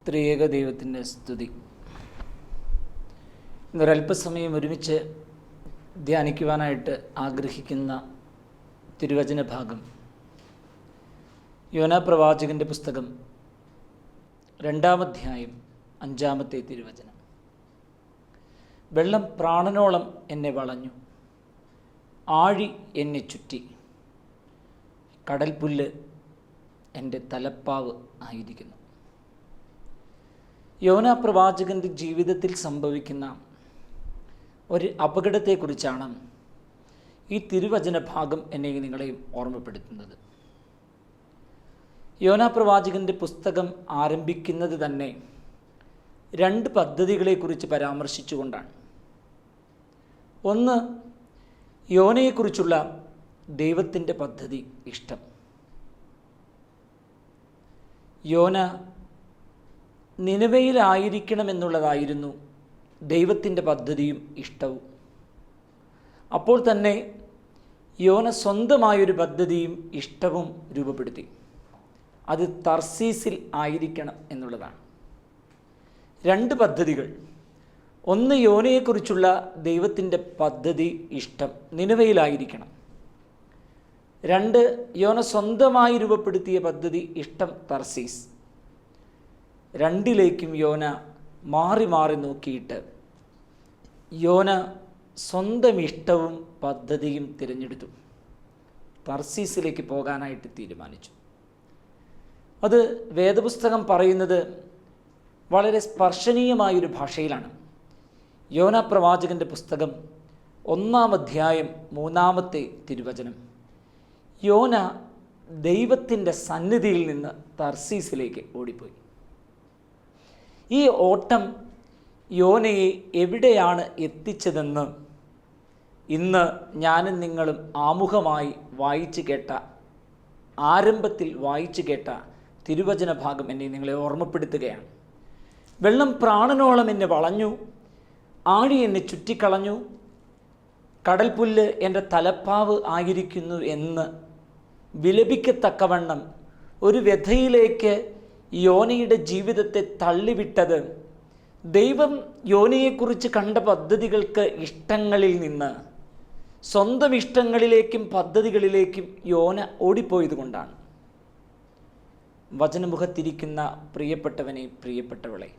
ത്രിയേക ദൈവത്തിൻ്റെ സ്തുതി. ഇന്നൊരല്പസമയം ഒരുമിച്ച് ധ്യാനിക്കുവാനായിട്ട് ആഗ്രഹിക്കുന്ന തിരുവചന ഭാഗം യോനാ പ്രവാചകൻ്റെ പുസ്തകം 2-ാം അധ്യായം 5-ാമത്തെ തിരുവചനം. വെള്ളം പ്രാണനോളം എന്നെ വളഞ്ഞു, ആഴി എന്നെ ചുറ്റി, കടൽപ്പുല്ല് എൻ്റെ തലപ്പാവ് ആയിരിക്കുന്നു. യോനാ പ്രവാചകൻ്റെ ജീവിതത്തിൽ സംഭവിക്കുന്ന ഒരു അപകടത്തെക്കുറിച്ചാണ് ഈ തിരുവചന ഭാഗം എന്നെ നിങ്ങളെയും ഓർമ്മപ്പെടുത്തുന്നത്. യോനാ പ്രവാചകൻ്റെ പുസ്തകം ആരംഭിക്കുന്നത് തന്നെ 2 പദ്ധതികളെക്കുറിച്ച് പരാമർശിച്ചുകൊണ്ടാണ്. ഒന്ന്, യോനയെക്കുറിച്ചുള്ള ദൈവത്തിൻ്റെ പദ്ധതി, ഇഷ്ടം. യോന നിനവയിലായിരിക്കണമെന്നുള്ളതായിരുന്നു ദൈവത്തിൻ്റെ പദ്ധതിയും ഇഷ്ടവും. അപ്പോൾ തന്നെ യോന സ്വന്തമായൊരു പദ്ധതിയും ഇഷ്ടവും രൂപപ്പെടുത്തി. അത് തർസീസിൽ ആയിരിക്കണം എന്നുള്ളതാണ്. 2 പദ്ധതികൾ. ഒന്ന്, യോനയെക്കുറിച്ചുള്ള ദൈവത്തിൻ്റെ പദ്ധതി, ഇഷ്ടം, നിനവയിലായിരിക്കണം. 2, യോന സ്വന്തമായി രൂപപ്പെടുത്തിയ പദ്ധതി, ഇഷ്ടം, തർസീസ്. 2ലേക്കും യോന മാറി മാറി നോക്കിയിട്ട് യോന സ്വന്തം ഇഷ്ടവും പദ്ധതിയും തിരഞ്ഞെടുത്തു. തർസീസിലേക്ക് പോകാനായിട്ട് തീരുമാനിച്ചു. അത് വേദപുസ്തകം പറയുന്നത് വളരെ സ്പർശനീയമായൊരു ഭാഷയിലാണ്. യോനാ പ്രവാചകൻ്റെ പുസ്തകം 1-ാം അധ്യായം 3-ാമത്തെ തിരുവചനം. യോന ദൈവത്തിൻ്റെ സന്നിധിയിൽ നിന്ന് തർസീസിലേക്ക് ഓടിപ്പോയി. ഈ ഓട്ടം യോനയെ എവിടെയാണ് എത്തിച്ചതെന്ന് ഇന്ന് ഞാനും നിങ്ങളും ആമുഖമായി ആരംഭത്തിൽ വായിച്ചു കേട്ട തിരുവചന ഭാഗം എന്നെ നിങ്ങളെ ഓർമ്മപ്പെടുത്തുകയാണ്. വെള്ളം പ്രാണനോളം എന്നെ വളഞ്ഞു, ആഴി എന്നെ ചുറ്റിക്കളഞ്ഞു, കടൽപ്പുല്ല് എൻ്റെ തലപ്പാവ് ആയിരിക്കുന്നു എന്ന് വിലപിക്കത്തക്കവണ്ണം ഒരു വ്യഥയിലേക്ക് യോനയുടെ ജീവിതത്തെ തള്ളിവിട്ടത് ദൈവം യോനയെക്കുറിച്ച് കണ്ട പദ്ധതികൾക്ക്, ഇഷ്ടങ്ങളിൽ നിന്ന് സ്വന്തം ഇഷ്ടങ്ങളിലേക്കും പദ്ധതികളിലേക്കും യോന ഓടിപ്പോയത് കൊണ്ടാണ്. വചനമുഖത്തിരിക്കുന്ന പ്രിയപ്പെട്ടവനെ, പ്രിയപ്പെട്ടവളെ,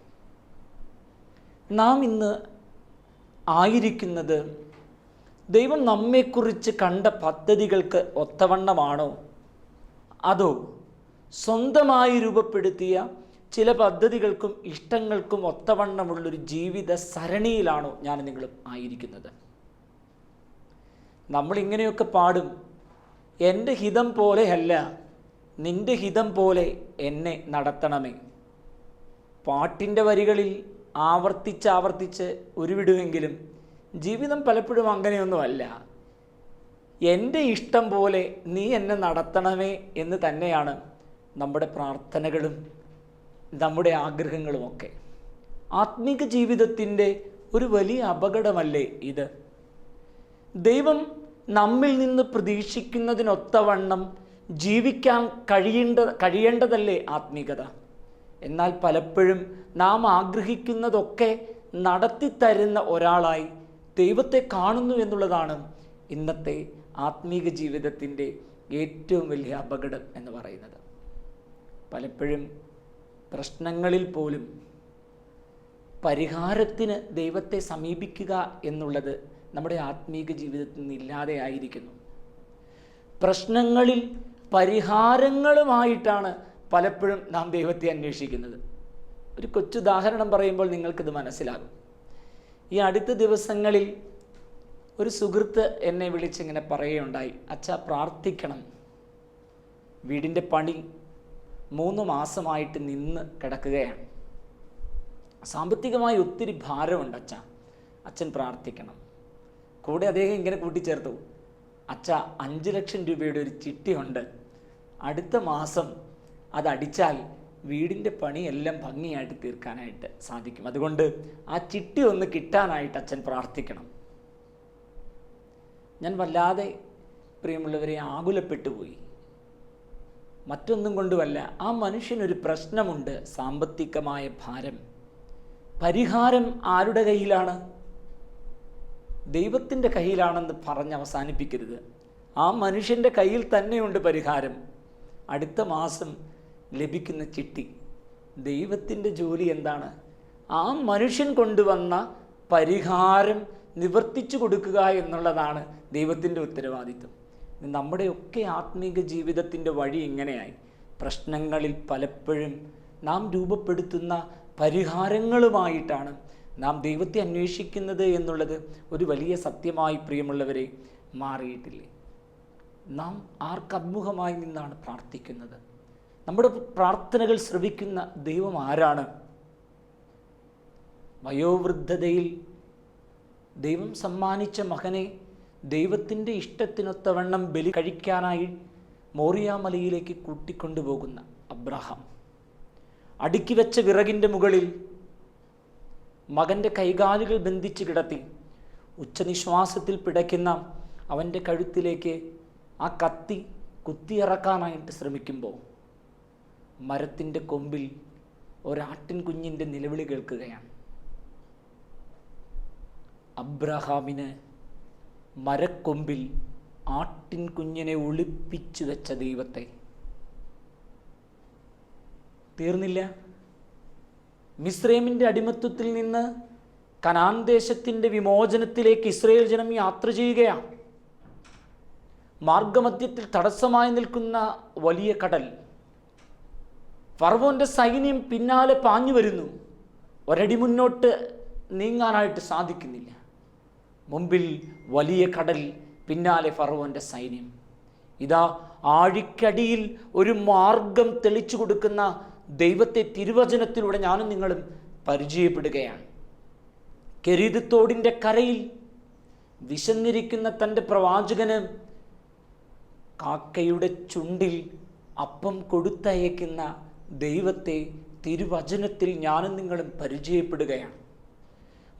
നാം ഇന്ന് ആയിരിക്കുന്നത് ദൈവം നമ്മെക്കുറിച്ച് കണ്ട പദ്ധതികൾക്ക് ഒത്തവണ്ണമാണോ, അതോ സ്വന്തമായി രൂപപ്പെടുത്തിയ ചില പദ്ധതികൾക്കും ഇഷ്ടങ്ങൾക്കും ഒത്തവണ്ണമുള്ളൊരു ജീവിത സരണിയിലാണോ ഞാൻ നിങ്ങളും ആയിരിക്കുന്നത്? നമ്മളിങ്ങനെയൊക്കെ പാടും, എൻ്റെ ഹിതം പോലെയല്ല നിൻ്റെ ഹിതം പോലെ എന്നെ നടത്തണമേ. പാട്ടിൻ്റെ വരികളിൽ ആവർത്തിച്ച് ഉരുവിടുമെങ്കിലും ജീവിതം പലപ്പോഴും അങ്ങനെയൊന്നുമല്ല. എൻ്റെ ഇഷ്ടം പോലെ നീ എന്നെ നടത്തണമേ എന്ന് തന്നെയാണ് നമ്മുടെ പ്രാർത്ഥനകളും നമ്മുടെ ആഗ്രഹങ്ങളുമൊക്കെ. ആത്മീക ജീവിതത്തിൻ്റെ ഒരു വലിയ അപകടമല്ലേ ഇത്? ദൈവം നമ്മിൽ നിന്ന് പ്രതീക്ഷിക്കുന്നതിനൊത്തവണ്ണം ജീവിക്കാൻ കഴിയേണ്ടതല്ലേ ആത്മീകത? എന്നാൽ പലപ്പോഴും നാം ആഗ്രഹിക്കുന്നതൊക്കെ നടത്തിത്തരുന്ന ഒരാളായി ദൈവത്തെ കാണുന്നു എന്നുള്ളതാണ് ഇന്നത്തെ ആത്മീക ജീവിതത്തിൻ്റെ ഏറ്റവും വലിയ അപകടം എന്ന് പറയുന്നത്. പലപ്പോഴും പ്രശ്നങ്ങളിൽ പോലും പരിഹാരത്തിന് ദൈവത്തെ സമീപിക്കുക എന്നുള്ളത് നമ്മുടെ ആത്മീക ജീവിതത്തിൽ നിന്ന് ഇല്ലാതെ ആയിരിക്കുന്നു. പ്രശ്നങ്ങളിൽ പരിഹാരങ്ങളുമായിട്ടാണ് പലപ്പോഴും നാം ദൈവത്തെ അന്വേഷിക്കുന്നത്. ഒരു കൊച്ചുദാഹരണം പറയുമ്പോൾ നിങ്ങൾക്കിത് മനസ്സിലാകും. ഈ അടുത്ത ദിവസങ്ങളിൽ ഒരു സുഹൃത്ത് എന്നെ വിളിച്ചിങ്ങനെ പറയുകയുണ്ടായി, അച്ഛാ പ്രാർത്ഥിക്കണം, വീടിൻ്റെ പണി 3 മാസമായിട്ട് നിന്ന് കിടക്കുകയാണ്, സാമ്പത്തികമായി ഒത്തിരി ഭാരമുണ്ട് അച്ഛൻ പ്രാർത്ഥിക്കണം. കൂടെ അദ്ദേഹം ഇങ്ങനെ കൂട്ടിച്ചേർത്തു, 5 ലക്ഷം രൂപയുടെ ഒരു ചിട്ടിയുണ്ട്, അടുത്ത മാസം അതടിച്ചാൽ വീടിൻ്റെ പണിയെല്ലാം ഭംഗിയായിട്ട് തീർക്കാനായിട്ട് സാധിക്കും, അതുകൊണ്ട് ആ ചിട്ടി ഒന്ന് കിട്ടാനായിട്ട് അച്ഛൻ പ്രാർത്ഥിക്കണം. ഞാൻ വല്ലാതെ പ്രിയമുള്ളവരെ ആകുലപ്പെട്ടു പോയി. മറ്റൊന്നും കൊണ്ടുമല്ല. ആ മനുഷ്യനൊരു പ്രശ്നമുണ്ട്, സാമ്പത്തികമായ ഭാരം. പരിഹാരം ആരുടെ കയ്യിലാണ്? ദൈവത്തിൻ്റെ കയ്യിലാണെന്ന് പറഞ്ഞ് അവസാനിപ്പിക്കരുത്. ആ മനുഷ്യൻ്റെ കയ്യിൽ തന്നെയുണ്ട് പരിഹാരം. അടുത്ത മാസം ലഭിക്കുന്ന ചിട്ടി. ദൈവത്തിൻ്റെ ജോലി എന്താണ്? ആ മനുഷ്യൻ കൊണ്ടുവന്ന പരിഹാരം നിവർത്തിച്ചു കൊടുക്കുക എന്നുള്ളതാണ് ദൈവത്തിൻ്റെ ഉത്തരവാദിത്വം. നമ്മുടെയൊക്കെ ആത്മീക ജീവിതത്തിൻ്റെ വഴി ഇങ്ങനെയായി. പ്രശ്നങ്ങളിൽ പലപ്പോഴും നാം രൂപപ്പെടുത്തുന്ന പരിഹാരങ്ങളുമായിട്ടാണ് നാം ദൈവത്തെ അന്വേഷിക്കുന്നത് എന്നുള്ളത് ഒരു വലിയ സത്യമായി പ്രിയമുള്ളവരെ മാറിയിട്ടില്ലേ? നാം ആർക്കഭിമുഖമായി നിന്നാണ് പ്രാർത്ഥിക്കുന്നത്? നമ്മുടെ പ്രാർത്ഥനകൾ ശ്രവിക്കുന്ന ദൈവം ആരാണ്? വയോവൃദ്ധതയിൽ ദൈവം സമ്മാനിച്ച മകനെ ദൈവത്തിൻ്റെ ഇഷ്ടത്തിനൊത്തവണ്ണം ബലി കഴിക്കാനായി മോറിയ മലയിലേക്ക് കൂട്ടിക്കൊണ്ടുപോകുന്ന അബ്രഹാം, അടുക്കി വെച്ച വിറകിൻ്റെ മുകളിൽ മകൻ്റെ കൈകാലുകൾ ബന്ധിച്ച് കിടത്തി ഉച്ചനിശ്വാസത്തിൽ പിടയ്ക്കുന്ന അവൻ്റെ കഴുത്തിലേക്ക് ആ കത്തി കുത്തിയിറക്കാനായിട്ട് ശ്രമിക്കുമ്പോൾ മരത്തിൻ്റെ കൊമ്പിൽ ഒരാട്ടിൻ കുഞ്ഞിൻ്റെ നിലവിളി കേൾക്കുകയാണ്. അബ്രഹാമിന് മരക്കൊമ്പിൽ ആട്ടിൻ കുഞ്ഞിനെ ഒളിപ്പിച്ചു വെച്ച ദൈവത്തെ. തീർന്നില്ല. മിസ്രൈമിൻ്റെ അടിമത്വത്തിൽ നിന്ന് കനാൻ ദേശത്തിൻ്റെ വിമോചനത്തിലേക്ക് ഇസ്രായേൽ ജനം യാത്ര ചെയ്യുകയാണ്. മാർഗമധ്യത്തിൽ തടസ്സമായി നിൽക്കുന്ന വലിയ കടൽ. ഫറവോന്റെ സൈന്യം പിന്നാലെ പാഞ്ഞു വരുന്നു. ഒരടി മുന്നോട്ട് നീങ്ങാനായിട്ട് സാധിക്കുന്നില്ല. മുമ്പിൽ വലിയ കടൽ, പിന്നാലെ ഫറവോന്റെ സൈന്യം. ഇതാ ആഴിക്കടിയിൽ ഒരു മാർഗം തെളിച്ചു കൊടുക്കുന്ന ദൈവത്തെ തിരുവചനത്തിലൂടെ ഞാനും നിങ്ങളും പരിചയപ്പെടുകയാണ്. കെരീത് തോടിൻ്റെ കരയിൽ വിശന്നിരിക്കുന്ന തൻ്റെ പ്രവാചകന് കാക്കയുടെ ചുണ്ടിൽ അപ്പം കൊടുത്തയക്കുന്ന ദൈവത്തെ തിരുവചനത്തിൽ ഞാനും നിങ്ങളും പരിചയപ്പെടുകയാണ്.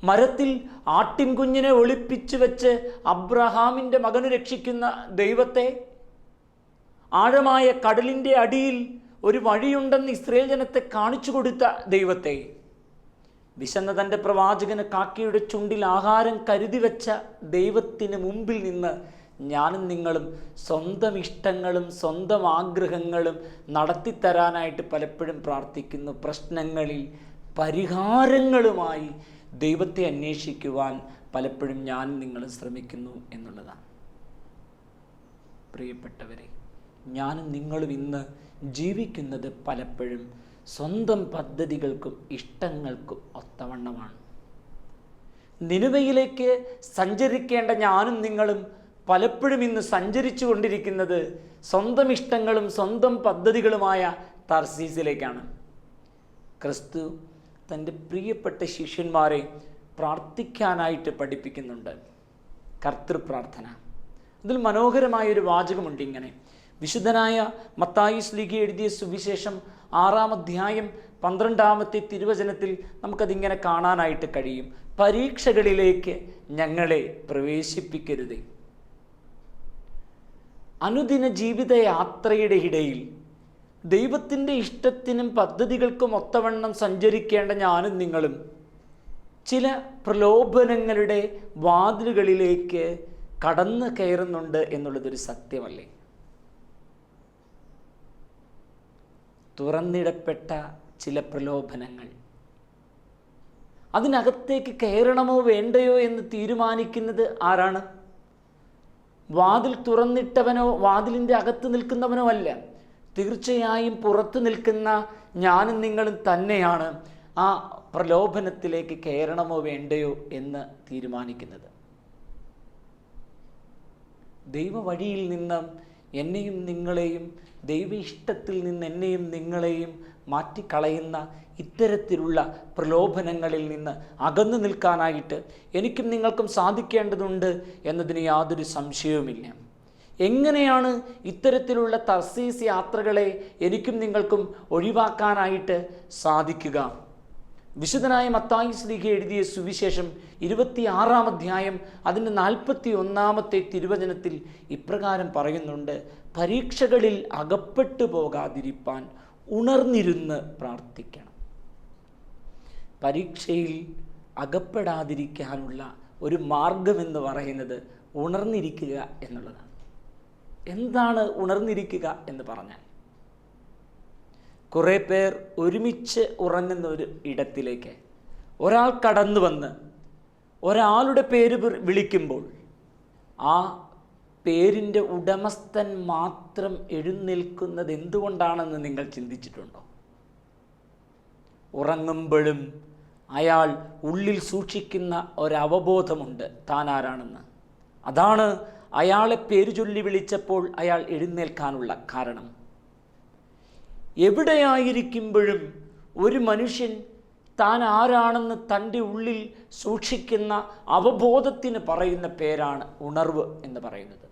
മരത്തിൽ ആട്ടിൻ കുഞ്ഞിനെ ഒളിപ്പിച്ചു വെച്ച് അബ്രഹാമിൻ്റെ മകന് രക്ഷിക്കുന്ന ദൈവത്തെ, ആഴമായ കടലിൻ്റെ അടിയിൽ ഒരു വഴിയുണ്ടെന്ന് ഇസ്രായേൽ ജനത്തെ കാണിച്ചു കൊടുത്ത ദൈവത്തെ, വിശന്ന തൻ്റെ പ്രവാചകന് കാക്കയുടെ ചുണ്ടിൽ ആഹാരം കരുതി വെച്ച ദൈവത്തിന് മുമ്പിൽ നിന്ന് ഞാനും നിങ്ങളും സ്വന്തം ഇഷ്ടങ്ങളും സ്വന്തം ആഗ്രഹങ്ങളും നടത്തിത്തരാനായിട്ട് പലപ്പോഴും പ്രാർത്ഥിക്കുന്നു. പ്രശ്നങ്ങളിൽ പരിഹാരങ്ങളുമായി ദൈവത്തെ അന്വേഷിക്കുവാൻ പലപ്പോഴും ഞാനും നിങ്ങളും ശ്രമിക്കുന്നു എന്നുള്ളതാണ്. പ്രിയപ്പെട്ടവരെ, ഞാനും നിങ്ങളും ഇന്ന് ജീവിക്കുന്നത് പലപ്പോഴും സ്വന്തം പദ്ധതികൾക്കും ഇഷ്ടങ്ങൾക്കും ഒത്തവണ്ണമാണ്. നിനിവയിലേക്ക് സഞ്ചരിക്കേണ്ട ഞാനും നിങ്ങളും പലപ്പോഴും ഇന്ന് സഞ്ചരിച്ചു കൊണ്ടിരിക്കുന്നത് സ്വന്തം ഇഷ്ടങ്ങളും സ്വന്തം പദ്ധതികളുമായ തർസീസിലേക്കാണ്. ക്രിസ്തു തൻ്റെ പ്രിയപ്പെട്ട ശിഷ്യന്മാരെ പ്രാർത്ഥിക്കാനായിട്ട് പഠിപ്പിക്കുന്നുണ്ട്. കർത്തൃപ്രാർത്ഥന. അതിൽ മനോഹരമായൊരു വാചകമുണ്ട് ഇങ്ങനെ. വിശുദ്ധനായ മത്തായി ശ്ലീഹ എഴുതിയ സുവിശേഷം 6-ാം അധ്യായം 12-ാമത്തെ തിരുവചനത്തിൽ നമുക്കതിങ്ങനെ കാണാനായിട്ട് കഴിയും. പരീക്ഷകളിലേക്ക് ഞങ്ങളെ പ്രവേശിപ്പിക്കരുതേ. അനുദിന ജീവിത യാത്രയുടെ ഇടയിൽ ദൈവത്തിൻ്റെ ഇഷ്ടത്തിനും പദ്ധതികൾക്കും ഒത്തവണ്ണം സഞ്ചരിക്കേണ്ട ഞാനും നിങ്ങളും ചില പ്രലോഭനങ്ങളുടെ വാതിലുകളിലേക്ക് കടന്നു കയറുന്നുണ്ട് എന്നുള്ളതൊരു സത്യമല്ലേ? തുറന്നിടപ്പെട്ട ചില പ്രലോഭനങ്ങൾ, അതിനകത്തേക്ക് കയറണമോ വേണ്ടയോ എന്ന് തീരുമാനിക്കുന്നത് ആരാണ്? വാതിൽ തുറന്നിട്ടവനോ വാതിലിൻ്റെ അകത്ത് നിൽക്കുന്നവനോ അല്ല. തീർച്ചയായും പുറത്ത് നിൽക്കുന്ന ഞാനും നിങ്ങളും തന്നെയാണ് ആ പ്രലോഭനത്തിലേക്ക് കയറണമോ വേണ്ടയോ എന്ന് തീരുമാനിക്കുന്നത്. ദൈവ വഴിയിൽ നിന്ന് എന്നെയും നിങ്ങളെയും, ദൈവ ഇഷ്ടത്തിൽ നിന്ന് എന്നെയും നിങ്ങളെയും മാറ്റിക്കളയുന്ന ഇത്തരത്തിലുള്ള പ്രലോഭനങ്ങളിൽ നിന്ന് അകന്നു നിൽക്കാനായിട്ട് എനിക്കും നിങ്ങൾക്കും സാധിക്കേണ്ടതുണ്ട് എന്നതിന് യാതൊരു സംശയവുമില്ല. എങ്ങനെയാണ് ഇത്തരത്തിലുള്ള തർസീസ് യാത്രകളെ എനിക്കും നിങ്ങൾക്കും ഒഴിവാക്കാനായിട്ട് സാധിക്കുക? വിശുദ്ധനായ മത്തായി ശ്ലീഹ എഴുതിയ സുവിശേഷം 26-ാം അധ്യായം അതിൻ്റെ 41-ാമത്തെ തിരുവചനത്തിൽ ഇപ്രകാരം പറയുന്നുണ്ട്. പരീക്ഷകളിൽ അകപ്പെട്ടു പോകാതിരിപ്പാൻ ഉണർന്നിരുന്ന് പ്രാർത്ഥിക്കണം. പരീക്ഷയിൽ അകപ്പെടാതിരിക്കാനുള്ള ഒരു മാർഗമെന്ന് പറയുന്നത് ഉണർന്നിരിക്കുക എന്നുള്ളതാണ്. എന്താണ് ഉണർന്നിരിക്കുക എന്ന് പറഞ്ഞാൽ, കുറേ പേർ ഒരുമിച്ച് ഉറങ്ങുന്ന ഒരു ഇടത്തിലേക്ക് ഒരാൾ കടന്നു വന്ന് ഒരാളുടെ പേര് വിളിക്കുമ്പോൾ ആ പേരിൻ്റെ ഉടമസ്ഥൻ മാത്രം എഴുന്നേൽക്കുന്നത് എന്തുകൊണ്ടാണെന്ന് നിങ്ങൾ ചിന്തിച്ചിട്ടുണ്ടോ? ഉറങ്ങുമ്പോഴും അയാൾ ഉള്ളിൽ സൂക്ഷിക്കുന്ന ഒരവബോധമുണ്ട് താൻ ആരാണെന്ന്. അതാണ് അയാളെ പേര് ചൊല്ലി വിളിച്ചപ്പോൾ അയാൾ എഴുന്നേൽക്കാനുള്ള കാരണം. എവിടെയായിരിക്കുമ്പോഴും ഒരു മനുഷ്യൻ താൻ ആരാണെന്ന് തൻ്റെ ഉള്ളിൽ സൂക്ഷിക്കുന്ന അവബോധത്തിന് പറയുന്ന പേരാണ് ഉണർവ് എന്ന് പറയുന്നത്.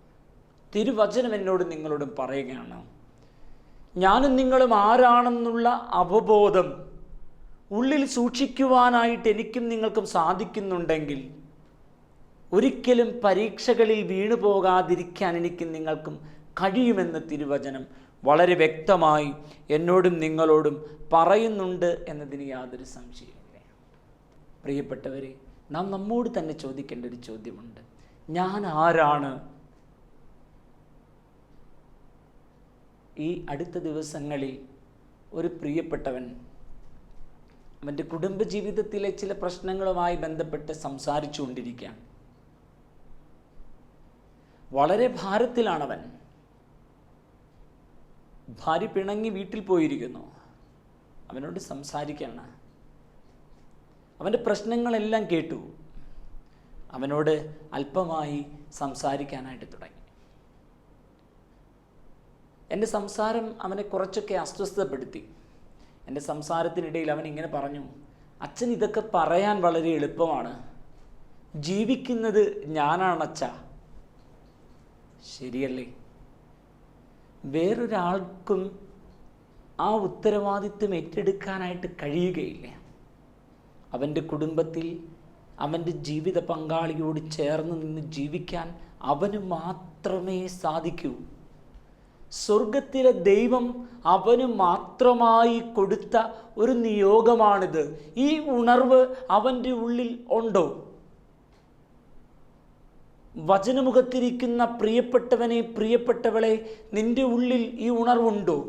തിരുവചനം എന്നോട് നിങ്ങളോടും പറയുകയാണ്, ഞാനും നിങ്ങളും ആരാണെന്നുള്ള അവബോധം ഉള്ളിൽ സൂക്ഷിക്കുവാനായിട്ട് എനിക്കും നിങ്ങൾക്കും സാധിക്കുന്നുണ്ടെങ്കിൽ ഒരിക്കലും പരീക്ഷകളിൽ വീണു പോകാതിരിക്കാൻ എനിക്കും നിങ്ങൾക്കും കഴിയുമെന്ന് തിരുവചനം വളരെ വ്യക്തമായി എന്നോടും നിങ്ങളോടും പറയുന്നുണ്ട് എന്നതിന് യാതൊരു സംശയവുമില്ല. പ്രിയപ്പെട്ടവരെ, നാം നമ്മോട് തന്നെ ചോദിക്കേണ്ട ഒരു ചോദ്യമുണ്ട്: ഞാൻ ആരാണ്? ഈ അടുത്ത ദിവസങ്ങളിൽ ഒരു പ്രിയപ്പെട്ടവൻ അവൻ്റെ കുടുംബജീവിതത്തിലെ ചില പ്രശ്നങ്ങളുമായി ബന്ധപ്പെട്ട് സംസാരിച്ചു കൊണ്ടിരിക്കുകയാണ്. വളരെ ഭാരത്തിലാണവൻ. ഭാര്യ പിണങ്ങി വീട്ടിൽ പോയിരിക്കുന്നു. അവനോട് സംസാരിക്കുകയാണ്. അവൻ്റെ പ്രശ്നങ്ങളെല്ലാം കേട്ടു. അവനോട് അല്പമായി സംസാരിക്കാനായിട്ട് തുടങ്ങി. എൻ്റെ സംസാരം അവനെ കുറച്ചൊക്കെ അസ്വസ്ഥപ്പെടുത്തി. എൻ്റെ സംസാരത്തിനിടയിൽ അവൻ ഇങ്ങനെ പറഞ്ഞു: അച്ഛൻ, ഇതൊക്കെ പറയാൻ വളരെ എളുപ്പമാണ്, ജീവിക്കുന്നത് ഞാനാണച്ഛാ. ശരിയല്ലേ? വേറൊരാൾക്കും ആ ഉത്തരവാദിത്വം ഏറ്റെടുക്കാനായിട്ട് കഴിയുകയില്ല. അവൻ്റെ കുടുംബത്തിൽ അവൻ്റെ ജീവിത പങ്കാളിയോട് ചേർന്ന് നിന്ന് ജീവിക്കാൻ അവന് മാത്രമേ സാധിക്കൂ. സ്വർഗത്തിലെ ദൈവം അവന് മാത്രമായി കൊടുത്ത ഒരു നിയോഗമാണിത്. ഈ ഉണർവ് അവൻ്റെ ഉള്ളിൽ ഉണ്ടോ? വചനമുഖത്തിരിക്കുന്ന പ്രിയപ്പെട്ടവനെ, പ്രിയപ്പെട്ടവളെ, നിന്റെ ഉള്ളിൽ ഈ ഉണർവുണ്ടോ?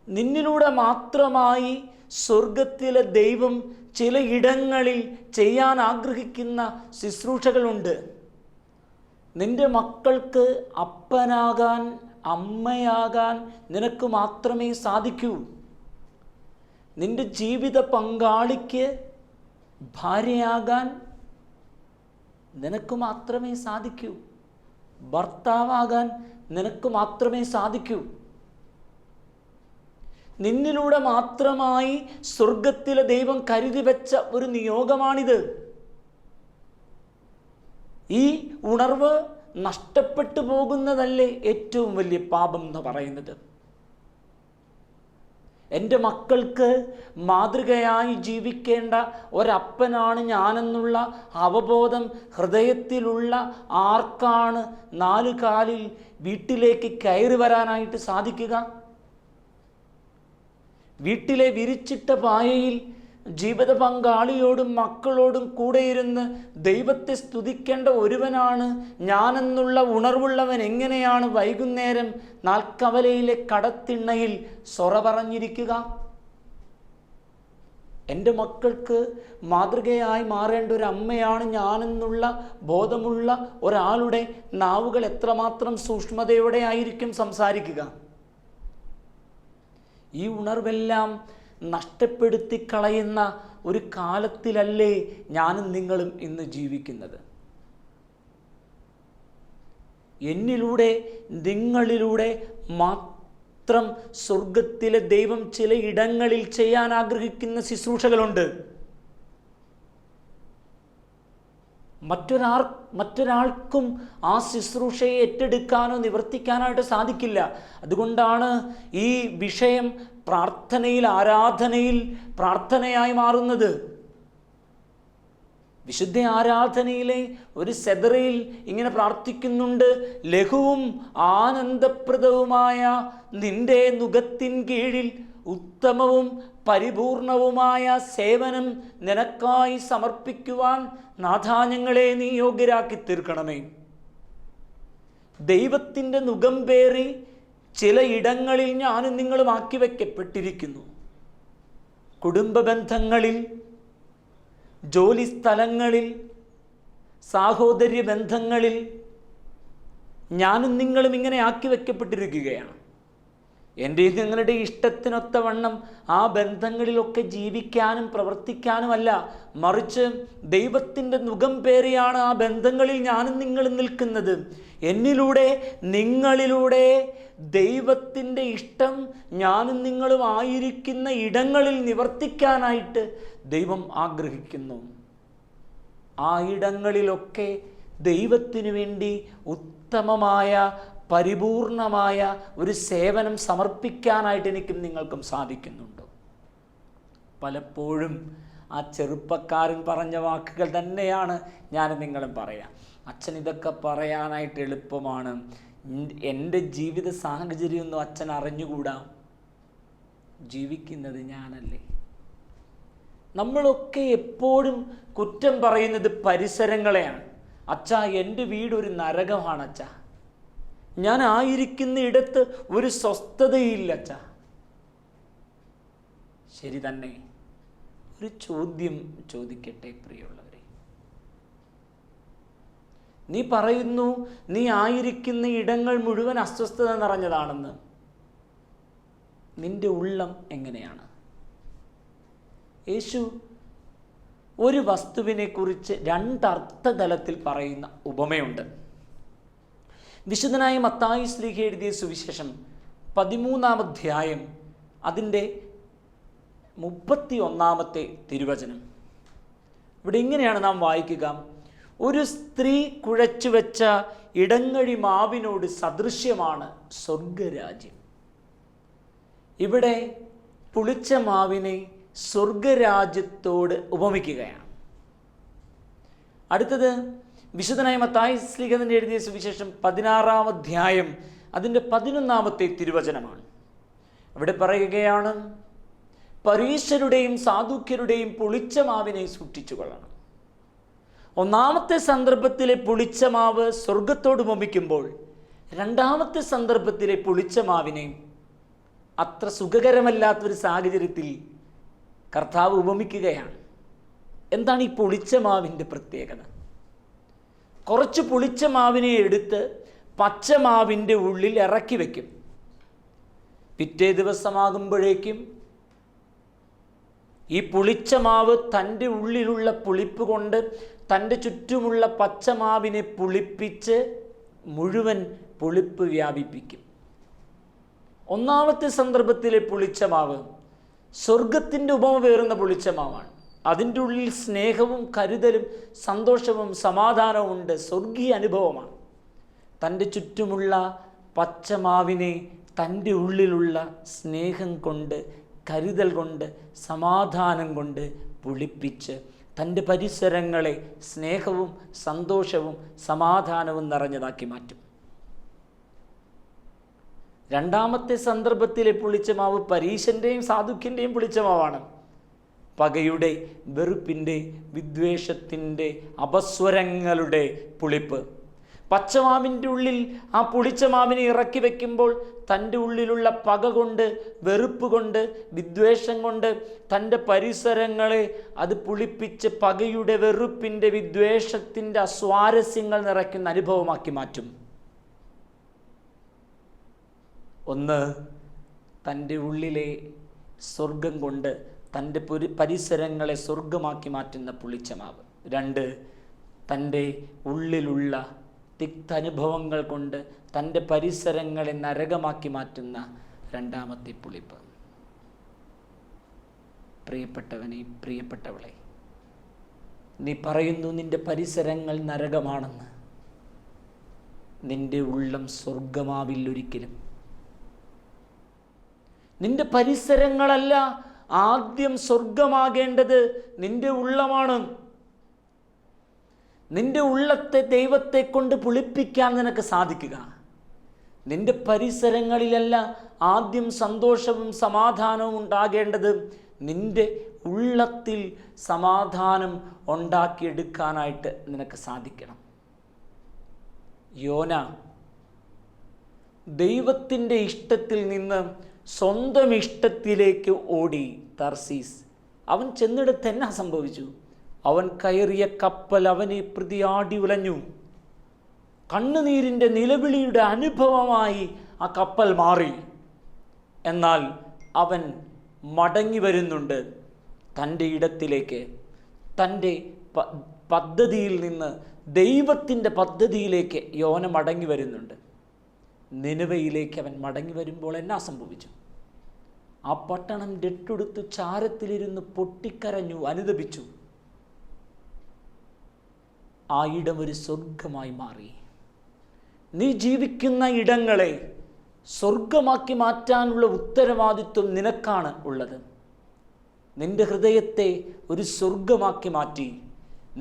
നിന്നിലൂടെ മാത്രമായി സ്വർഗത്തിലെ ദൈവം ചിലയിടങ്ങളിൽ ചെയ്യാൻ ആഗ്രഹിക്കുന്ന ശുശ്രൂഷകളുണ്ട്. നിന്റെ മക്കൾക്ക് അപ്പനാകാൻ, അമ്മയാകാൻ നിനക്ക് മാത്രമേ സാധിക്കൂ. നിന്റെ ജീവിത പങ്കാളിക്ക് ഭാര്യയാകാൻ നിനക്ക് മാത്രമേ സാധിക്കൂ. ഭർത്താവാകാൻ നിനക്ക് മാത്രമേ സാധിക്കൂ. നിന്നിലൂടെ മാത്രമായി സ്വർഗത്തിലെ ദൈവം കരുതി വെച്ച ഒരു നിയോഗമാണിത്. ഈ ഉണർവ് നഷ്ടപ്പെട്ടു പോകുന്നതല്ലേ ഏറ്റവും വലിയ പാപം എന്ന് പറയുന്നത്? എൻ്റെ മക്കൾക്ക് മാതൃകയായി ജീവിക്കേണ്ട ഒരപ്പനാണ് ഞാനെന്നുള്ള അവബോധം ഹൃദയത്തിലുള്ള ആർക്കാണ് 4 കാലിൽ വീട്ടിലേക്ക് കയറി വരാനായിട്ട് സാധിക്കുക? വീട്ടിലെ വിരിച്ചിട്ട പായയിൽ ജീവിത പങ്കാളിയോടും മക്കളോടും കൂടെയിരുന്ന് ദൈവത്തെ സ്തുതിക്കേണ്ട ഒരുവനാണ് ഞാനെന്നുള്ള ഉണർവുള്ളവൻ എങ്ങനെയാണ് വൈകുന്നേരം നാൽക്കവലയിലെ കടത്തിണ്ണയിൽ സൊറ പറഞ്ഞിരിക്കുക? എൻ്റെ മക്കൾക്ക് മാതൃകയായി മാറേണ്ട ഒരു അമ്മയാണ് ഞാനെന്നുള്ള ബോധമുള്ള ഒരാളുടെ നാവുകൾ എത്രമാത്രം സൂക്ഷ്മതയോടെ ആയിരിക്കും സംസാരിക്കുക? ഈ ഉണർവെല്ലാം നഷ്ടപ്പെടുത്തി കളയുന്ന ഒരു കാലത്തിലല്ലേ ഞാനും നിങ്ങളും ഇന്ന് ജീവിക്കുന്നത്? എന്നിലൂടെ, നിങ്ങളിലൂടെ മാത്രം സ്വർഗത്തിലെ ദൈവം ചിലയിടങ്ങളിൽ ചെയ്യാൻ ആഗ്രഹിക്കുന്ന ശുശ്രൂഷകളുണ്ട്. മറ്റൊരാൾക്കും ആ ശുശ്രൂഷയെ ഏറ്റെടുക്കാനോ നിവർത്തിക്കാനായിട്ട് സാധിക്കില്ല. അതുകൊണ്ടാണ് ഈ വിഷയം പ്രാർത്ഥനയിൽ, ആരാധനയിൽ പ്രാർത്ഥനയായി മാറുന്നത്. വിശുദ്ധ ആരാധനയിലെ ഒരു സെദറയിൽ ഇങ്ങനെ പ്രാർത്ഥിക്കുന്നുണ്ട്, ലഘുവും ആനന്ദപ്രദവുമായ നിന്റെ നുകത്തിൻ കീഴിൽ ഉത്തമവും പരിപൂർണവുമായ സേവനം നിനക്കായി സമർപ്പിക്കുവാൻ നാഥാ ഞങ്ങളെ നീ യോഗ്യരാക്കി തീർക്കണമേ. ദൈവത്തിൻ്റെ നുകം പേറി ചില ഇടങ്ങളിൽ ഞാനും നിങ്ങളും ആക്കി വയ്ക്കപ്പെട്ടിരിക്കുന്നു. കുടുംബ ബന്ധങ്ങളിൽ, ജോലി സ്ഥലങ്ങളിൽ, സാഹോദര്യ ബന്ധങ്ങളിൽ ഞാനും നിങ്ങളും ഇങ്ങനെ ആക്കി വയ്ക്കപ്പെട്ടിരിക്കുകയാണ്. എൻ്റെയും നിങ്ങളുടെ ഇഷ്ടത്തിനൊത്തവണ്ണം ആ ബന്ധങ്ങളിലൊക്കെ ജീവിക്കാനും പ്രവർത്തിക്കാനുമല്ല, മറിച്ച് ദൈവത്തിൻ്റെ നുകം പേറിയാണ് ആ ബന്ധങ്ങളിൽ ഞാനും നിങ്ങളും നിൽക്കുന്നത്. എന്നിലൂടെ, നിങ്ങളിലൂടെ ദൈവത്തിൻ്റെ ഇഷ്ടം ഞാനും നിങ്ങളും ആയിരിക്കുന്ന ഇടങ്ങളിൽ നിവർത്തിക്കാനായിട്ട് ദൈവം ആഗ്രഹിക്കുന്നു. ആ ഇടങ്ങളിലൊക്കെ ദൈവത്തിനു വേണ്ടി ഉത്തമമായ പരിപൂർണമായ ഒരു സേവനം സമർപ്പിക്കാനായിട്ട് എനിക്കും നിങ്ങൾക്കും സാധിക്കുന്നുണ്ടോ? പലപ്പോഴും ആ ചെറുപ്പക്കാരൻ പറഞ്ഞ വാക്കുകൾ തന്നെയാണ് ഞാൻ നിങ്ങളും പറയാം. അച്ഛൻ ഇതൊക്കെ പറയാനായിട്ട് എളുപ്പമാണ്, എൻ്റെ ജീവിത സാഹചര്യമൊന്നും അച്ഛൻ അറിഞ്ഞുകൂടാ, ജീവിക്കുന്നത് ഞാനല്ലേ. നമ്മളൊക്കെ എപ്പോഴും കുറ്റം പറയുന്നത് പരിസരങ്ങളെയാണ്. അച്ഛാ, എൻ്റെ വീടൊരു നരകമാണ് അച്ഛാ, ഞാൻ ആയിരിക്കുന്ന ഇടത്ത് ഒരു സ്വസ്ഥതയില്ല അച്ഛാ. ശരി തന്നെ. ഒരു ചോദ്യം ചോദിക്കട്ടെ പ്രിയമുള്ളവരെ. നീ പറയുന്നു നീ ആയിരിക്കുന്ന ഇടങ്ങൾ മുഴുവൻ അസ്വസ്ഥത നിറഞ്ഞതാണെന്ന്. നിന്റെ ഉള്ളം എങ്ങനെയാണ്? യേശു ഒരു വസ്തുവിനെ കുറിച്ച് രണ്ടർത്ഥതലത്തിൽ പറയുന്ന ഉപമയുണ്ട്. വിശുദ്ധനായ മത്തായി ശ്ലീഹ എഴുതിയ സുവിശേഷം 13-ാം അധ്യായം അതിൻ്റെ 31-ാമത്തെ തിരുവചനം. ഇവിടെ ഇങ്ങനെയാണ് നാം വായിക്കുക: ഒരു സ്ത്രീ കുഴച്ചു വെച്ച ഇടങ്ങഴി മാവിനോട് സദൃശ്യമാണ് സ്വർഗരാജ്യം. ഇവിടെ പുളിച്ച മാവിനെ സ്വർഗരാജ്യത്തോട് ഉപമിക്കുകയാണ്. അടുത്തത് വിശുദ്ധനായ മത്തായി ശ്ലീഹ എഴുതിയ സുവിശേഷം 16-ാം അധ്യായം അതിൻ്റെ 11-ാമത്തെ തിരുവചനമാണ്. അവിടെ പറയുകയാണ്, പരീശരുടെയും സാധുക്യരുടെയും പുളിച്ച മാവിനെ സൂക്ഷിച്ചു കൊള്ളണം. ഒന്നാമത്തെ സന്ദർഭത്തിലെ പുളിച്ച മാവ് സ്വർഗത്തോട് ഉപമിക്കുമ്പോൾ രണ്ടാമത്തെ സന്ദർഭത്തിലെ പുളിച്ച മാവിനെ അത്ര സുഖകരമല്ലാത്തൊരു സാഹചര്യത്തിൽ കർത്താവ് ഉപമിക്കുകയാണ്. എന്താണ് ഈ പുളിച്ച മാവിൻ്റെ പ്രത്യേകത? കുറച്ച് പുളിച്ച മാവിനെ എടുത്ത് പച്ചമാവിൻ്റെ ഉള്ളിൽ ഇറക്കി വയ്ക്കും. പിറ്റേ ദിവസമാകുമ്പോഴേക്കും ഈ പുളിച്ച മാവ് തൻ്റെ ഉള്ളിലുള്ള പുളിപ്പ് കൊണ്ട് തൻ്റെ ചുറ്റുമുള്ള പച്ചമാവിനെ പുളിപ്പിച്ച് മുഴുവൻ പുളിപ്പ് വ്യാപിപ്പിക്കും. ഒന്നാമത്തെ സന്ദർഭത്തിലെ പുളിച്ച മാവ് സ്വർഗത്തിൻ്റെ ഉപമ പേറുന്ന പുളിച്ച മാവാണ്. അതിൻ്റെ ഉള്ളിൽ സ്നേഹവും കരുതലും സന്തോഷവും സമാധാനവും ഉണ്ട്. സ്വർഗീയ അനുഭവമാണ്. തൻ്റെ ചുറ്റുമുള്ള പച്ചമാവിനെ തൻ്റെ ഉള്ളിലുള്ള സ്നേഹം കൊണ്ട്, കരുതൽ കൊണ്ട്, സമാധാനം കൊണ്ട് പുളിപ്പിച്ച് തൻ്റെ പരിസരങ്ങളെ സ്നേഹവും സന്തോഷവും സമാധാനവും നിറഞ്ഞതാക്കി മാറ്റും. രണ്ടാമത്തെ സന്ദർഭത്തിലെ പുളിച്ച മാവ് പരീശൻ്റെയും സാധുക്യൻ്റെയും പുളിച്ച മാവാണ്. പകയുടെ, വെറുപ്പിൻ്റെ, വിദ്വേഷത്തിൻ്റെ, അപസ്വരങ്ങളുടെ പുളിപ്പ്. പച്ചമാവിൻ്റെ ഉള്ളിൽ ആ പുളിച്ച മാവിനെ ഇറക്കി വയ്ക്കുമ്പോൾ തൻ്റെ ഉള്ളിലുള്ള പക കൊണ്ട്, വെറുപ്പ് കൊണ്ട്, വിദ്വേഷം കൊണ്ട് തൻ്റെ പരിസരങ്ങളെ അത് പുളിപ്പിച്ച് പകയുടെ, വെറുപ്പിൻ്റെ, വിദ്വേഷത്തിൻ്റെ അസ്വാരസ്യങ്ങൾ നിറയ്ക്കുന്ന അനുഭവമാക്കി മാറ്റും. ഒന്ന്, തൻ്റെ ഉള്ളിലെ സ്വർഗം കൊണ്ട് തൻ്റെ പരിസരങ്ങളെ സ്വർഗമാക്കി മാറ്റുന്ന പുളിച്ചമാവ്. രണ്ട്, തൻ്റെ ഉള്ളിലുള്ള തിക്തനുഭവങ്ങൾ കൊണ്ട് തൻ്റെ പരിസരങ്ങളെ നരകമാക്കി മാറ്റുന്ന രണ്ടാമത്തെ പുളിപ്പ്. പ്രിയപ്പെട്ടവനെ, പ്രിയപ്പെട്ടവളെ, നീ പറയുന്നു നിൻ്റെ പരിസരങ്ങൾ നരകമാണെന്ന്. നിൻ്റെ ഉള്ളം സ്വർഗമാവില്ലൊരിക്കലും. നിൻ്റെ പരിസരങ്ങളല്ല ആദ്യം സ്വർഗമാകേണ്ടത്, നിൻ്റെ ഉള്ളമാണ്. നിന്റെ ഉള്ളത്തെ ദൈവത്തെ കൊണ്ട് പുളിപ്പിക്കാൻ നിനക്ക് സാധിക്കുക. നിന്റെ പരിസരങ്ങളിലല്ല ആദ്യം സന്തോഷവും സമാധാനവും ഉണ്ടാകേണ്ടത്. നിന്റെ ഉള്ളത്തിൽ സമാധാനം ഉണ്ടാക്കിയെടുക്കാനായിട്ട് നിനക്ക് സാധിക്കണം. യോന ദൈവത്തിൻ്റെ ഇഷ്ടത്തിൽ നിന്ന് സ്വന്തം ഇഷ്ടത്തിലേക്ക് ഓടി. തർസീസ് അവൻ ചെന്നിടത്ത് എന്നാ സംഭവിച്ചു? അവൻ കയറിയ കപ്പൽ അവനെ പ്രതി ആടി ഉലഞ്ഞു. കണ്ണുനീരിൻ്റെ നിലവിളിയുടെ അനുഭവമായി ആ കപ്പൽ മാറി. എന്നാൽ അവൻ മടങ്ങി വരുന്നുണ്ട് തൻ്റെ ഇടത്തിലേക്ക്. തൻ്റെ പദ്ധതിയിൽ നിന്ന് ദൈവത്തിൻ്റെ പദ്ധതിയിലേക്ക് യോന മടങ്ങി വരുന്നുണ്ട്. നിനവയിലേക്ക് അവൻ മടങ്ങി വരുമ്പോൾ എന്നാ സംഭവിച്ചു? ആ പട്ടണം രട്ടെടുത്തു ചാരത്തിലിരുന്ന് പൊട്ടിക്കരഞ്ഞു, അനുതപിച്ചു. ആ ഇടം ഒരു സ്വർഗമായി മാറി. നീ ജീവിക്കുന്ന ഇടങ്ങളെ സ്വർഗമാക്കി മാറ്റാനുള്ള ഉത്തരവാദിത്വം നിനക്കാണ് ഉള്ളത്. നിന്റെ ഹൃദയത്തെ ഒരു സ്വർഗമാക്കി മാറ്റി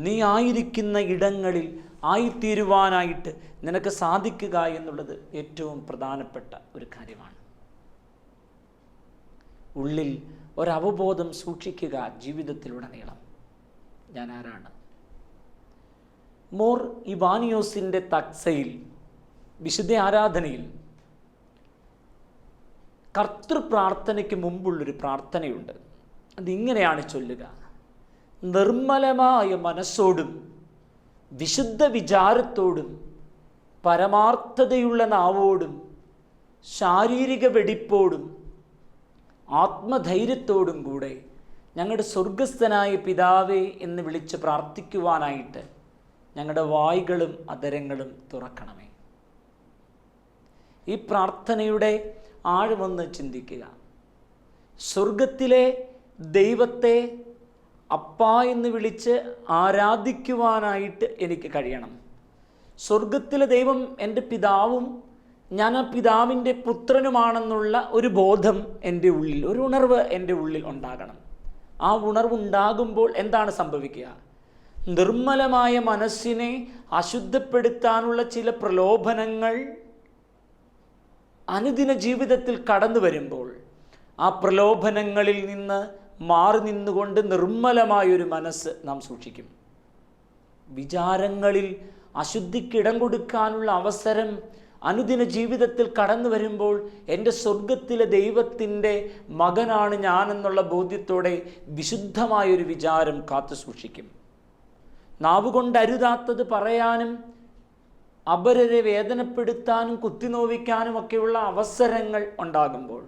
നീ ആയിരിക്കുന്ന ഇടങ്ങളിൽ ആയിത്തീരുവാനായിട്ട് നിനക്ക് സാധിക്കുക എന്നുള്ളത് ഏറ്റവും പ്രധാനപ്പെട്ട ഒരു കാര്യമാണ്. ഉള്ളിൽ ഒരവബോധം സൂക്ഷിക്കുക ജീവിതത്തിലുടനീളം. ഞാൻ ആരാണ്? മോർ ഇവാനിയോസിൻ്റെ തക്സയിൽ വിശുദ്ധ ആരാധനയിൽ കർത്തൃപ്രാർത്ഥനയ്ക്ക് മുമ്പുള്ളൊരു പ്രാർത്ഥനയുണ്ട്. അതിങ്ങനെയാണ് ചൊല്ലുക: നിർമ്മലമായ മനസ്സോടും വിശുദ്ധ വിചാരത്തോടും പരമാർത്ഥതയുള്ള നാവോടും ശാരീരിക വെടിപ്പോടും ആത്മധൈര്യത്തോടും കൂടെ ഞങ്ങളുടെ സ്വർഗസ്ഥനായ പിതാവേ എന്ന് വിളിച്ച് പ്രാർത്ഥിക്കുവാനായിട്ട് ഞങ്ങളുടെ വായ്കളും അധരങ്ങളും തുറക്കണമേ. ഈ പ്രാർത്ഥനയുടെ ആഴമൊന്ന് ചിന്തിക്കുക. സ്വർഗത്തിലെ ദൈവത്തെ അപ്പാ എന്ന് വിളിച്ച് ആരാധിക്കുവാനായിട്ട് എനിക്ക് കഴിയണം. സ്വർഗത്തിലെ ദൈവം എൻ്റെ പിതാവും ഞാൻ ആ പിതാവിൻ്റെ പുത്രനുമാണെന്നുള്ള ഒരു ബോധം എൻ്റെ ഉള്ളിൽ, ഒരു ഉണർവ് എൻ്റെ ഉള്ളിൽ ഉണ്ടാകണം. ആ ഉണർവുണ്ടാകുമ്പോൾ എന്താണ് സംഭവിക്കുക? നിർമ്മലമായ മനസ്സിനെ അശുദ്ധപ്പെടുത്താനുള്ള ചില പ്രലോഭനങ്ങൾ അനുദിന ജീവിതത്തിൽ കടന്നു വരുമ്പോൾ ആ പ്രലോഭനങ്ങളിൽ നിന്ന് മാറി നിന്നുകൊണ്ട് നിർമ്മലമായൊരു മനസ്സ് നാം സൂക്ഷിക്കും. വിചാരങ്ങളിൽ അശുദ്ധിക്ക് ഇടം കൊടുക്കാനുള്ള അവസരം അനുദിന ജീവിതത്തിൽ കടന്നു വരുമ്പോൾ എൻ്റെ സ്വർഗത്തിലെ ദൈവത്തിൻ്റെ മകനാണ് ഞാനെന്നുള്ള ബോധ്യത്തോടെ വിശുദ്ധമായൊരു വിചാരം കാത്തു സൂക്ഷിക്കും. നാവുകൊണ്ട് അരുതാത്തത് പറയാനും അപരരെ വേദനപ്പെടുത്താനും കുത്തിനോവിക്കാനും ഒക്കെയുള്ള അവസരങ്ങൾ ഉണ്ടാകുമ്പോൾ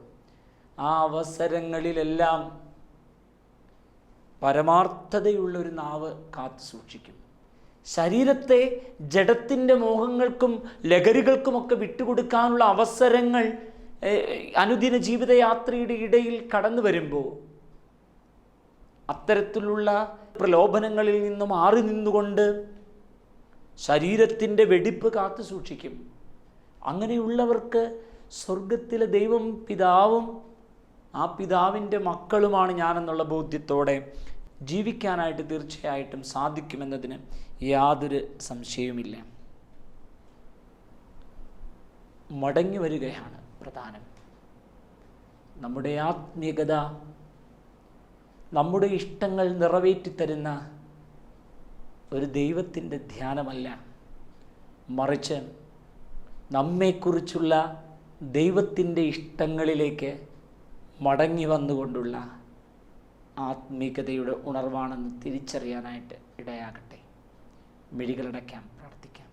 ആ അവസരങ്ങളിലെല്ലാം പരമാർത്ഥതയുള്ളൊരു നാവ് കാത്തു സൂക്ഷിക്കും. ശരീരത്തെ ജഡത്തിൻ്റെ മോഹങ്ങൾക്കും ലഹരികൾക്കുമൊക്കെ വിട്ടുകൊടുക്കാനുള്ള അവസരങ്ങൾ അനുദിന ജീവിതയാത്രയുടെ ഇടയിൽ കടന്നു വരുമ്പോൾ അത്തരത്തിലുള്ള പ്രലോഭനങ്ങളിൽ നിന്നും മാറി നിന്നുകൊണ്ട് ശരീരത്തിൻ്റെ വെടിപ്പ് കാത്തു സൂക്ഷിക്കും. അങ്ങനെയുള്ളവർക്ക് സ്വർഗത്തിലെ ദൈവം പിതാവും ആ പിതാവിൻ്റെ മക്കളുമാണ് ഞാനെന്നുള്ള ബോധ്യത്തോടെ ജീവിക്കാനായിട്ട് തീർച്ചയായിട്ടും സാധിക്കുമെന്നതിന് യാതൊരു സംശയവുമില്ല. മടങ്ങി വരികയാണ് പ്രധാനം. നമ്മുടെ ആത്മീയത നമ്മുടെ ഇഷ്ടങ്ങൾ നിറവേറ്റിത്തരുന്ന ഒരു ദൈവത്തിൻ്റെ ധ്യാനമല്ല, മറിച്ച് നമ്മെക്കുറിച്ചുള്ള ദൈവത്തിൻ്റെ ഇഷ്ടങ്ങളിലേക്ക് മടങ്ങി വന്നുകൊണ്ടുള്ള ആത്മീയതയുടെ ഉണർവാണെന്ന് തിരിച്ചറിയാനായിട്ട് ഇടയാകട്ടെ. മിഴികളടയ്ക്കാം, പ്രാർത്ഥിക്കാം.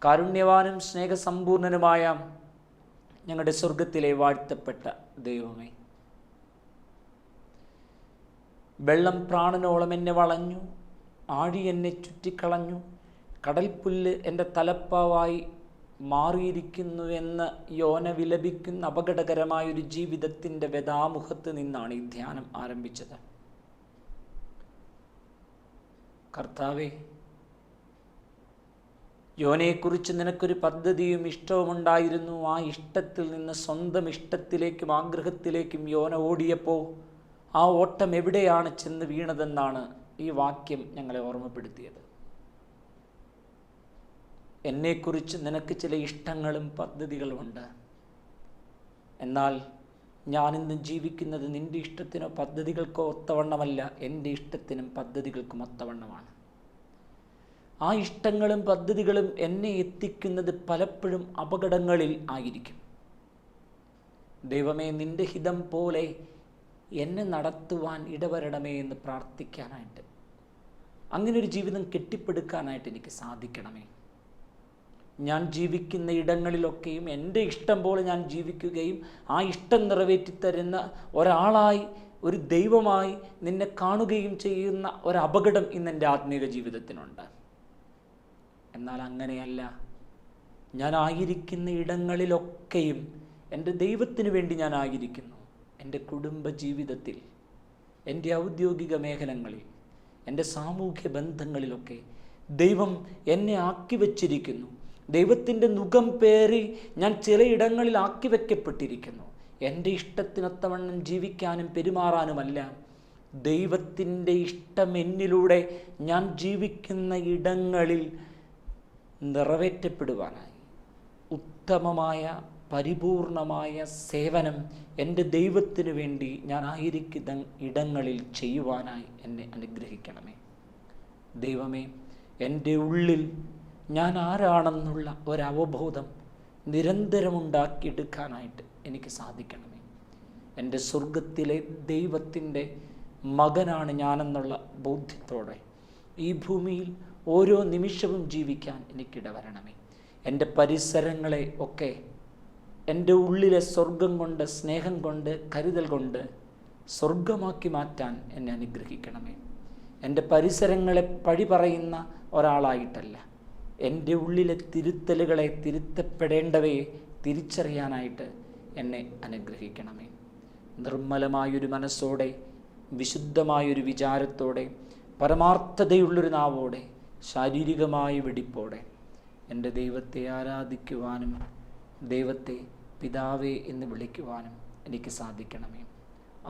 കാരുണ്യവാനും സ്നേഹസമ്പൂർണനുമായ ഞങ്ങളുടെ സ്വർഗത്തിലെ വാഴ്ത്തപ്പെട്ട ദൈവമേ, വെള്ളം പ്രാണനോളം എന്നെ വളഞ്ഞു, ആഴി എന്നെ ചുറ്റിക്കളഞ്ഞു, കടൽപ്പുല്ല് എൻ്റെ തലപ്പാവായി മാറിയിരിക്കുന്നു എന്ന് യോന വിലപിക്കുന്ന അപകടകരമായൊരു ജീവിതത്തിൻ്റെ വ്യഥാമുഖത്ത് നിന്നാണ് ഈ ധ്യാനം ആരംഭിച്ചത്. കർത്താവേ, യോനയെക്കുറിച്ച് നിനക്കൊരു പദ്ധതിയും ഇഷ്ടവുമുണ്ടായിരുന്നു. ആ ഇഷ്ടത്തിൽ നിന്ന് സ്വന്തം ഇഷ്ടത്തിലേക്കും ആഗ്രഹത്തിലേക്കും യോന ഓടിയപ്പോൾ ആ ഓട്ടം എവിടെയാണ് ചെന്ന് വീണതെന്നാണ് ഈ വാക്യം ഞങ്ങളെ ഓർമ്മപ്പെടുത്തിയത്. എന്നെക്കുറിച്ച് നിനക്ക് ചില ഇഷ്ടങ്ങളും പദ്ധതികളുമുണ്ട്. എന്നാൽ ഞാനിന്ന് ജീവിക്കുന്നത് നിൻ്റെ ഇഷ്ടത്തിനോ പദ്ധതികൾക്കോ ഒത്തവണ്ണമല്ല, എൻ്റെ ഇഷ്ടത്തിനും പദ്ധതികൾക്കും ഒത്തവണ്ണമാണ്. ആ ഇഷ്ടങ്ങളും പദ്ധതികളും എന്നെ എത്തിക്കുന്നത് പലപ്പോഴും അപകടങ്ങളിൽ ആയിരിക്കും. ദൈവമേ, നിൻ്റെ ഹിതം പോലെ എന്നെ നടത്തുവാൻ ഇടവരണമേ എന്ന് പ്രാർത്ഥിക്കാനായിട്ട്, അങ്ങനൊരു ജീവിതം കെട്ടിപ്പടുക്കാനായിട്ട് എനിക്ക് സാധിക്കണമേ. ഞാൻ ജീവിക്കുന്ന ഇടങ്ങളിലൊക്കെയും എൻ്റെ ഇഷ്ടം പോലെ ഞാൻ ജീവിക്കുകയും ആ ഇഷ്ടം നിറവേറ്റിത്തരുന്ന ഒരാളായി, ഒരു ദൈവമായി നിന്നെ കാണുകയും ചെയ്യുന്ന ഒരപകടം ഇന്ന് എൻ്റെ ആത്മീക ജീവിതത്തിനുണ്ട്. എന്നാൽ അങ്ങനെയല്ല. ഞാൻ ആയിരിക്കുന്ന ഇടങ്ങളിലൊക്കെയും എൻ്റെ ദൈവത്തിന് വേണ്ടി ഞാൻ ആയിരിക്കുന്നു. എൻ്റെ കുടുംബ ജീവിതത്തിൽ, എൻ്റെ ഔദ്യോഗിക മേഖലകളിൽ, എൻ്റെ സാമൂഹ്യ ബന്ധങ്ങളിലൊക്കെ ദൈവം എന്നെ ആക്കി വച്ചിരിക്കുന്നു. ദൈവത്തിൻ്റെ നുകം പേറി ഞാൻ ചിലയിടങ്ങളിൽ ആക്കി വയ്ക്കപ്പെട്ടിരിക്കുന്നു. എൻ്റെ ഇഷ്ടത്തിനൊത്തവണ്ണം ജീവിക്കാനും പെരുമാറാനുമല്ല, ദൈവത്തിൻ്റെ ഇഷ്ടം എന്നിലൂടെ ഞാൻ ജീവിക്കുന്ന ഇടങ്ങളിൽ നിറവേറ്റപ്പെടുവാനായി, ഉത്തമമായ പരിപൂർണമായ സേവനം എൻ്റെ ദൈവത്തിന് വേണ്ടി ഞാൻ ആയിരിക്കുന്ന ഇടങ്ങളിൽ ചെയ്യുവാനായി എന്നെ അനുഗ്രഹിക്കണമേ. ദൈവമേ, എൻ്റെ ഉള്ളിൽ ഞാൻ ആരാണെന്നുള്ള ഒരവബോധം നിരന്തരം ഉണ്ടാക്കിയെടുക്കാനായിട്ട് എനിക്ക് സാധിക്കണമേ. എൻ്റെ സ്വർഗത്തിലെ ദൈവത്തിൻ്റെ മകനാണ് ഞാനെന്നുള്ള ബോധ്യത്തോടെ ഈ ഭൂമിയിൽ ഓരോ നിമിഷവും ജീവിക്കാൻ എനിക്കിടവരണമേ. എൻ്റെ പരിസരങ്ങളെ ഒക്കെ എൻ്റെ ഉള്ളിലെ സ്വർഗം കൊണ്ട്, സ്നേഹം കൊണ്ട്, കരുതൽ കൊണ്ട് സ്വർഗമാക്കി മാറ്റാൻ എന്നെ അനുഗ്രഹിക്കണമേ. എൻ്റെ പരിസരങ്ങളെ പഴി പറയുന്ന ഒരാളായിട്ടല്ല, എൻ്റെ ഉള്ളിലെ തിരുത്തലുകളെ, തിരുത്തപ്പെടേണ്ടവയെ തിരിച്ചറിയാനായിട്ട് എന്നെ അനുഗ്രഹിക്കണമേ. നിർമ്മലമായൊരു മനസ്സോടെ, വിശുദ്ധമായൊരു വിചാരത്തോടെ, പരമാർത്ഥതയുള്ളൊരു നാവോടെ, ശാരീരികമായ വെടിപ്പോടെ എൻ്റെ ദൈവത്തെ ആരാധിക്കുവാനും ദൈവത്തെ പിതാവേ എന്ന് വിളിക്കുവാനും എനിക്ക് സാധിക്കണമേ.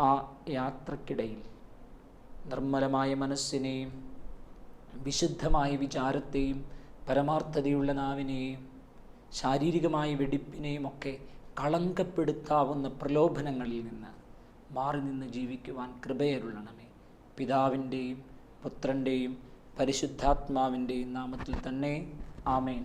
ആ യാത്രക്കിടയിൽ നിർമ്മലമായ മനസ്സിനെയും വിശുദ്ധമായ വിചാരത്തെയും പരമാർത്ഥതയുള്ള നാവിനെയും ശാരീരികമായ വെടിപ്പിനെയും ഒക്കെ കളങ്കപ്പെടുത്താവുന്ന പ്രലോഭനങ്ങളിൽ നിന്ന് മാറി നിന്ന് ജീവിക്കുവാൻ കൃപയരുളണമേ. പിതാവിൻ്റെയും പുത്രൻ്റെയും പരിശുദ്ധാത്മാവിൻ്റെയും നാമത്തിൽ തന്നെ. ആമേൻ.